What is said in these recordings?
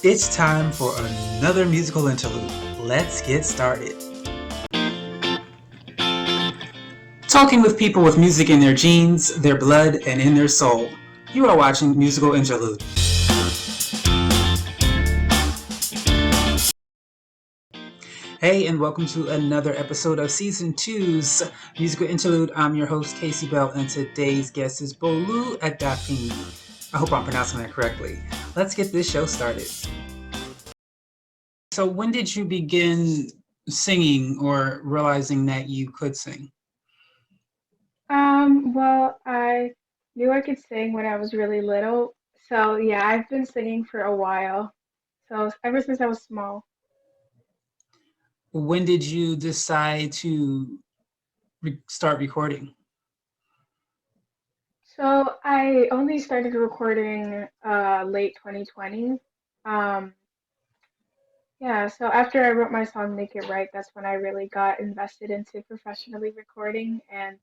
It's time for another musical interlude. Let's get started. Talking with people with music in their genes, their blood, and in their soul. You are watching Musical Interlude. Hey, and welcome to another episode of Season 2's Musical Interlude. I'm your host, Casey Bell, and today's guest is Bolu Adefemi. I hope I'm pronouncing that correctly. Let's get this show started. So when did you begin singing or realizing that you could sing? Well, I knew I could sing when I was really little. So yeah, I've been singing for a while. So ever since I was small. When did you decide to start recording? So I only started recording late 2020. Um, yeah, so after I wrote my song Make It Right, that's when I really got invested into professionally recording and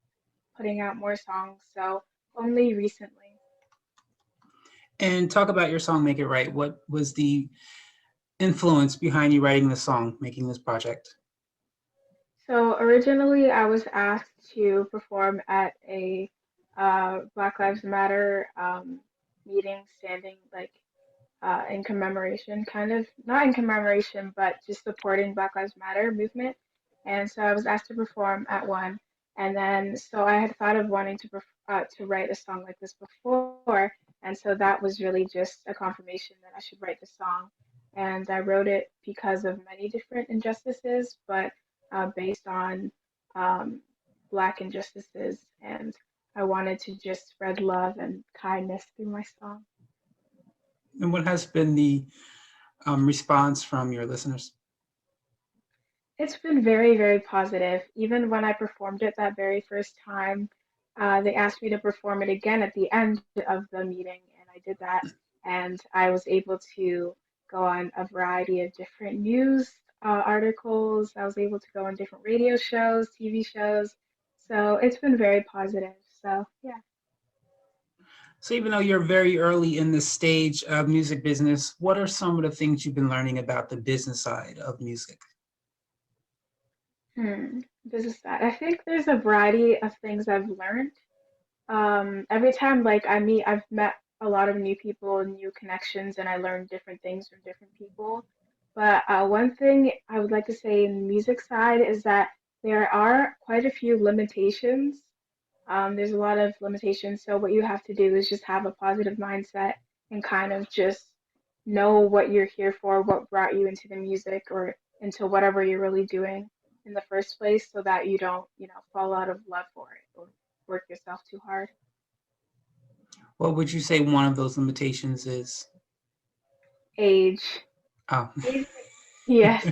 putting out more songs. So only recently. And talk about your song Make It Right. What was the influence behind you writing the song, making this project? So originally, I was asked to perform at a Black Lives Matter meeting, standing like in commemoration, kind of not in commemoration, but just supporting Black Lives Matter movement. And so I was asked to perform at one, and then so I had thought of wanting to write a song like this before, and so that was really just a confirmation that I should write the song. And I wrote it because of many different injustices, but based on um, Black injustices, and I wanted to just spread love and kindness through my song. And what has been the response from your listeners? It's been very, very positive. Even when I performed it that very first time, they asked me to perform it again at the end of the meeting, and I did that. And I was able to go on a variety of different news articles. I was able to go on different radio shows, TV shows. So it's been very positive. So, yeah. So even though you're very early in the stage of music business, what are some of the things you've been learning about the business side of music? Business side. I think there's a variety of things I've learned. Every time I've met a lot of new people, new connections, and I learn different things from different people. But one thing I would like to say in the music side is that there are quite a few limitations. There's a lot of limitations. So what you have to do is just have a positive mindset and kind of just know what you're here for, what brought you into the music or into whatever you're really doing in the first place, so that you don't, fall out of love for it or work yourself too hard. What would you say one of those limitations is? Age. Oh. Age, yes.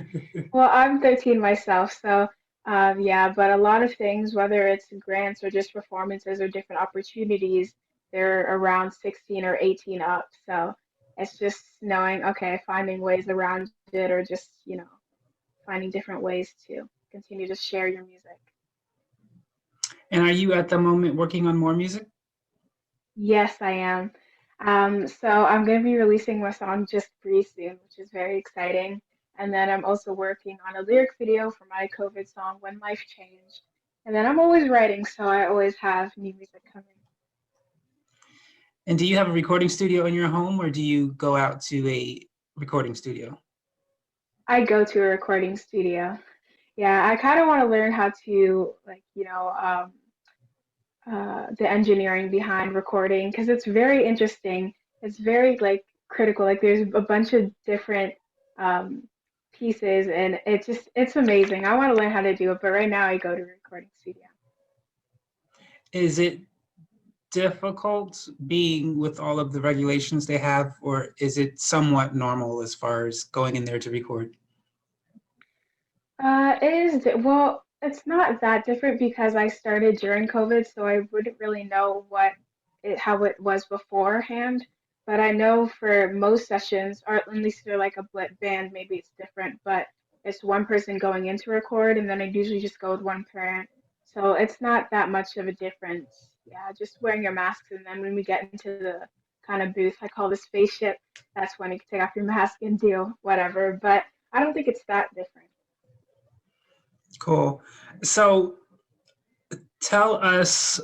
Well, I'm 13 myself, so yeah, but a lot of things, whether it's grants or just performances or different opportunities, they're around 16 or 18 up. So it's just knowing, okay, finding ways around it or just, finding different ways to continue to share your music. And are you at the moment working on more music? Yes, I am. So I'm going to be releasing my song Just Breathe soon, which is very exciting. And then I'm also working on a lyric video for my COVID song When Life Changed. And then I'm always writing, so I always have new music coming. And do you have a recording studio in your home or do you go out to a recording studio? I go to a recording studio. Yeah, I kind of want to learn how to, the engineering behind recording because it's very interesting. It's very critical. Like there's a bunch of different um, pieces, and it's amazing. I want to learn how to do it, but right now I go to a recording studio. Is it difficult being with all of the regulations they have, or is it somewhat normal as far as going in there to record? Well, it's not that different because I started during COVID, so I wouldn't really know how it was beforehand. But I know for most sessions, or at least they're like a band, maybe it's different, but it's one person going in to record, and then I usually just go with one parent. So it's not that much of a difference. Yeah, just wearing your masks, and then when we get into the kind of booth. I call it a spaceship. That's when you can take off your mask and do whatever. But I don't think it's that different. Cool. So tell us,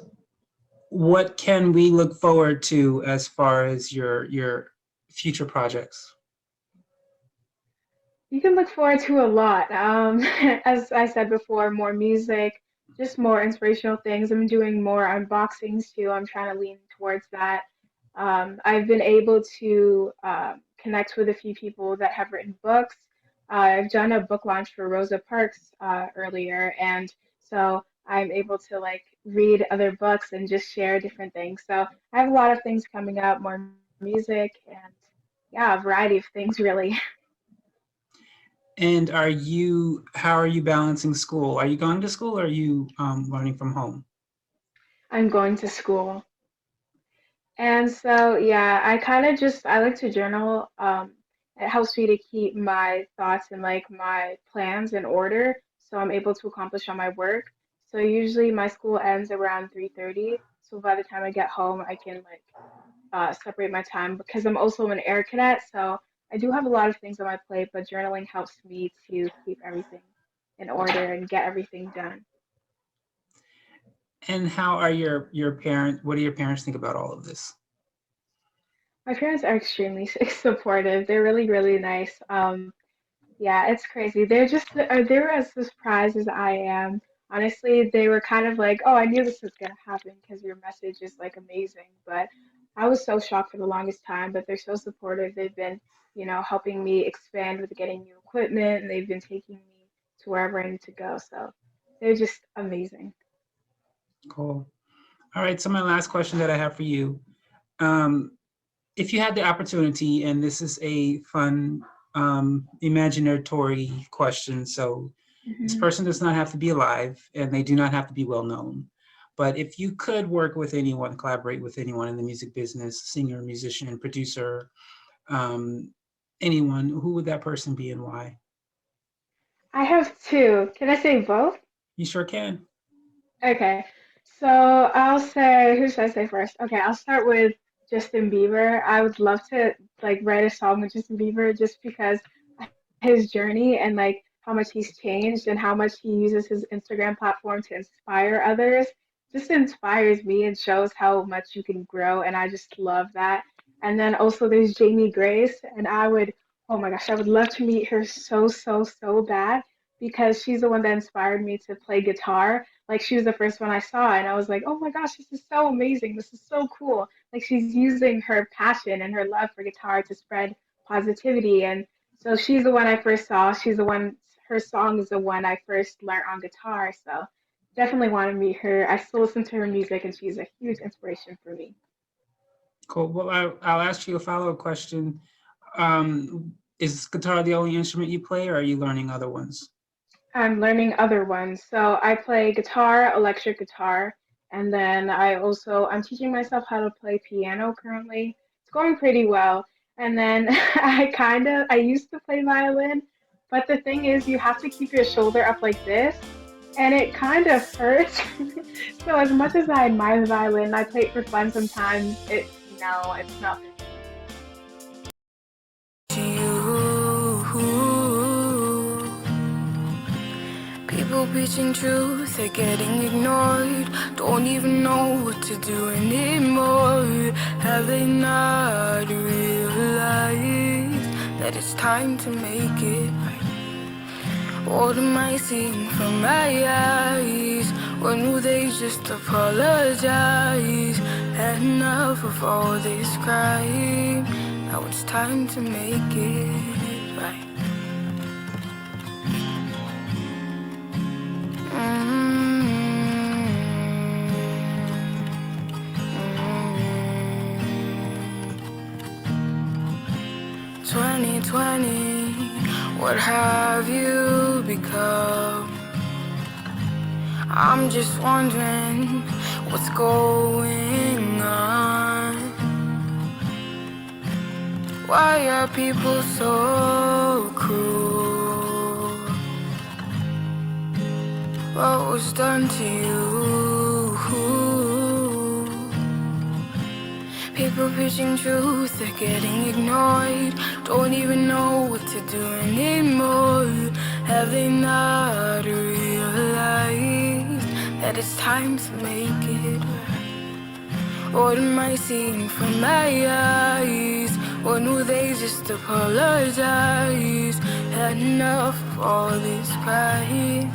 what can we look forward to as far as your future projects? You can look forward to a lot. As I said before, more music, just more inspirational things. I'm doing more unboxings too. I'm trying to lean towards that. I've been able to connect with a few people that have written books. I've done a book launch for Rosa Parks earlier, and so I'm able to like read other books and just share different things. So I have a lot of things coming up, more music, and yeah, a variety of things really. And how are you balancing school? Are you going to school or are you learning from home? I'm going to school. And so, yeah, I kind of just I like to journal. It helps me to keep my thoughts and like my plans in order, so I'm able to accomplish all my work. So usually my school ends around 3:30. So by the time I get home, I can like separate my time because I'm also an air cadet. So I do have a lot of things on my plate, but journaling helps me to keep everything in order and get everything done. And how are your parents? What do your parents think about all of this? My parents are extremely supportive. They're really, really nice. Yeah, it's crazy. They were as surprised as I am. Honestly, they were kind of like, "Oh, I knew this was gonna happen because your message is like amazing." But I was so shocked for the longest time, but they're so supportive. They've been, helping me expand with getting new equipment, and they've been taking me to wherever I need to go. So they're just amazing. Cool. All right. So my last question that I have for you, um, if you had the opportunity, and this is a fun imaginatory question, so this Hmm. person does not have to be alive, and they do not have to be well known. But if you could work with anyone, collaborate with anyone in the music business, singer, musician, producer, um, anyone, who would that person be and why? I have two. Can I say both? You sure can. Okay, so I'll say, who should I say first? Okay, I'll start with Justin Bieber. I would love to like write a song with Justin Bieber just because his journey and like how much he's changed and how much he uses his Instagram platform to inspire others just inspires me and shows how much you can grow, and I just love that. And then also there's Jamie Grace, and oh my gosh, I would love to meet her so, so, so bad because she's the one that inspired me to play guitar. Like she was the first one I saw, and I was like, oh my gosh, this is so amazing. This is so cool. Like she's using her passion and her love for guitar to spread positivity. And so she's the one I first saw. She's the one, her song is the one I first learned on guitar. So definitely want to meet her. I still listen to her music, and she's a huge inspiration for me. Cool. Well, I'll ask you a follow-up question. Is guitar the only instrument you play, or are you learning other ones? I'm learning other ones. So I play guitar, electric guitar, and then I'm teaching myself how to play piano currently. It's going pretty well. And then I used to play violin, but the thing is you have to keep your shoulder up like this, and it kind of hurts. So as much as I admire the violin, I play it for fun sometimes. It's not. People preaching truth, they're getting ignored. Don't even know what to do anymore. Have they not realized that it's time to make it right? What am I seeing from my eyes? When will they just apologize? Enough of all this crime. Now it's time to make it right. Mm-hmm. 2020, what have you become? I'm just wondering what's going on. Why are people so cruel? What was done to you? People preaching truth, they're getting ignored. Don't even know what to do anymore. Have they not realized that it's time to make it right? What am I seeing from my eyes? Or knew they just apologize? Had enough of all this pride.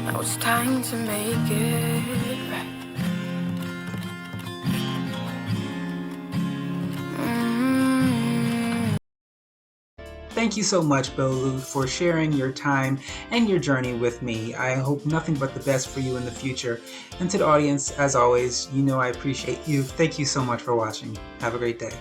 Now it's time to make it right. Thank you so much, Bolu, for sharing your time and your journey with me. I hope nothing but the best for you in the future. And to the audience, as always, you know I appreciate you. Thank you so much for watching. Have a great day.